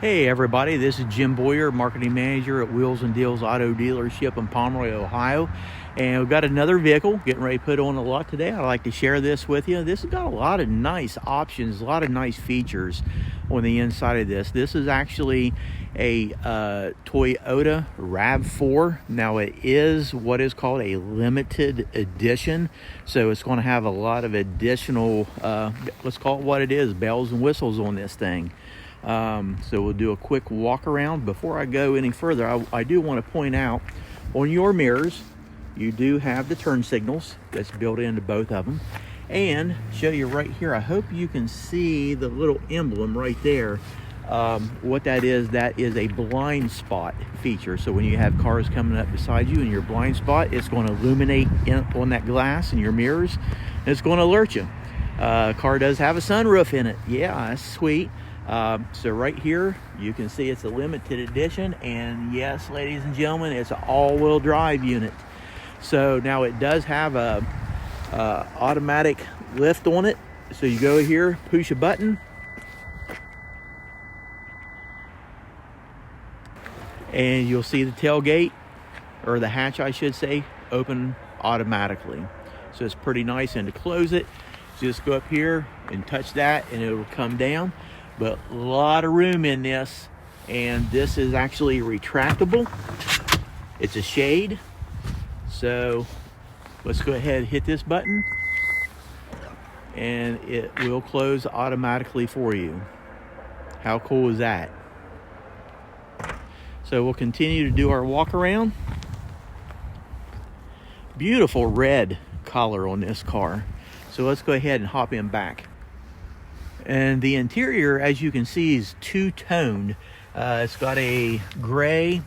Hey everybody, this is Jim Boyer, Marketing Manager at Wheels and Deals Auto Dealership in Pomeroy, Ohio. And we've got another vehicle getting ready to put on a lot today. I'd like to share this with you. This has got a lot of nice options, a lot of nice features on the inside of this. This is actually a Toyota Rav4. Now it is what is called a limited edition. So it's going to have a lot of additional, let's call it what it is, bells and whistles on this thing. So we'll do a quick walk around. Before I go any further, I do want to point out on your mirrors, you do have the turn signals that's built into both of them, and show you right here. I hope you can see the little emblem right there. What that is a blind spot feature. So when you have cars coming up beside you in your blind spot, it's going to illuminate on that glass in your mirrors, and it's going to alert you. Car does have a sunroof in it. Yeah, that's sweet. So right here you can see it's a limited edition, and yes, ladies and gentlemen, it's an all-wheel drive unit. So now it does have a automatic lift on it. So you go here, push a button, and you'll see the tailgate, or the hatch I should say, open automatically. So it's pretty nice. And to close it, just go up here and touch that and it will come down. But a lot of room in this, and this is actually retractable. It's a shade. So let's go ahead and hit this button and it will close automatically for you. How cool is that? So we'll continue to do our walk around. Beautiful red color on this car. So let's go ahead and hop in back. And the interior, as you can see, is two-toned. It's got a gray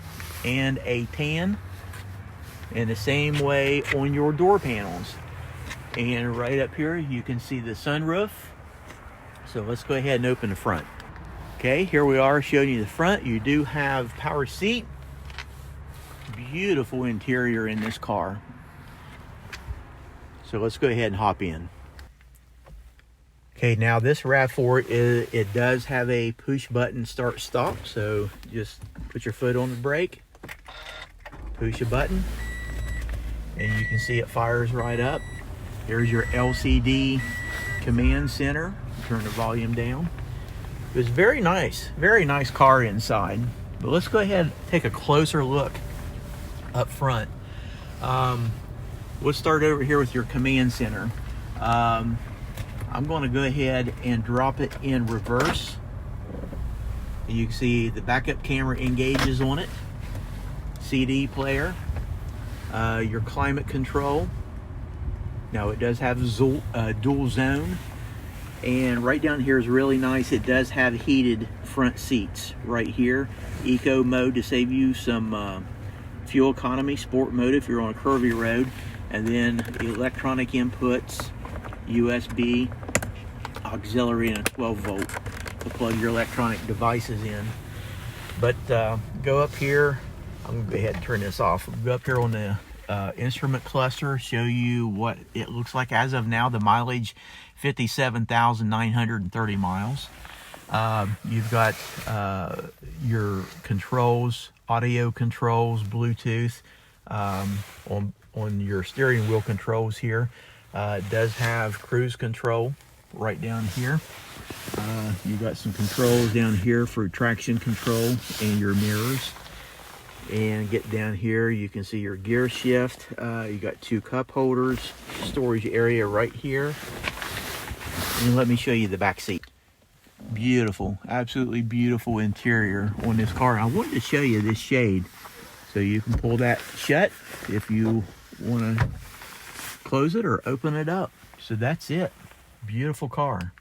and a tan, in the same way on your door panels. And right up here, you can see the sunroof. So let's go ahead and open the front. Okay, here we are showing you the front. You do have power seat. Beautiful interior in this car. So let's go ahead and hop in. Okay, now this RAV4, it does have a push button start stop. So just put your foot on the brake, push a button, and you can see it fires right up. There's your LCD command center. Turn the volume down. It was very nice car inside. But let's go ahead and take a closer look up front. Let's start over here with your command center. I'm going to go ahead and drop it in reverse. You can see the backup camera engages on it. CD player, your climate control. Now it does have dual zone, and right down here is really nice. It does have heated front seats right here. Eco mode to save you some fuel economy. Sport mode if you're on a curvy road, and then electronic inputs. USB, auxiliary, and a 12 volt to plug your electronic devices in. But go up here. I'm going to go ahead and turn this off. Go up here on the instrument cluster, show you what it looks like as of now. The mileage, 57,930 miles. You've got your controls, audio controls, Bluetooth, on your steering wheel controls here. It does have cruise control right down here. You've got some controls down here for traction control and your mirrors. And get down here, you can see your gear shift. You got two cup holders, storage area right here. And let me show you the back seat. Beautiful, absolutely beautiful interior on this car. I wanted to show you this shade. So you can pull that shut if you want to close it or open it up. So that's it. Beautiful car.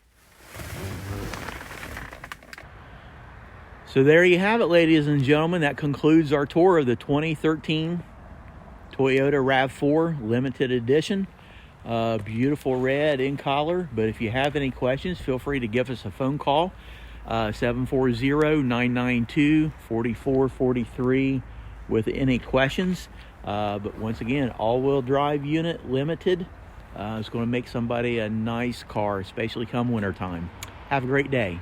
So there you have it, ladies and gentlemen. That concludes our tour of the 2013 Toyota RAV4 Limited Edition. Beautiful red in color. But if you have any questions, feel free to give us a phone call. 740-992-4443 with any questions. But once again, all-wheel drive unit, limited. It's going to make somebody a nice car, especially come wintertime. Have a great day.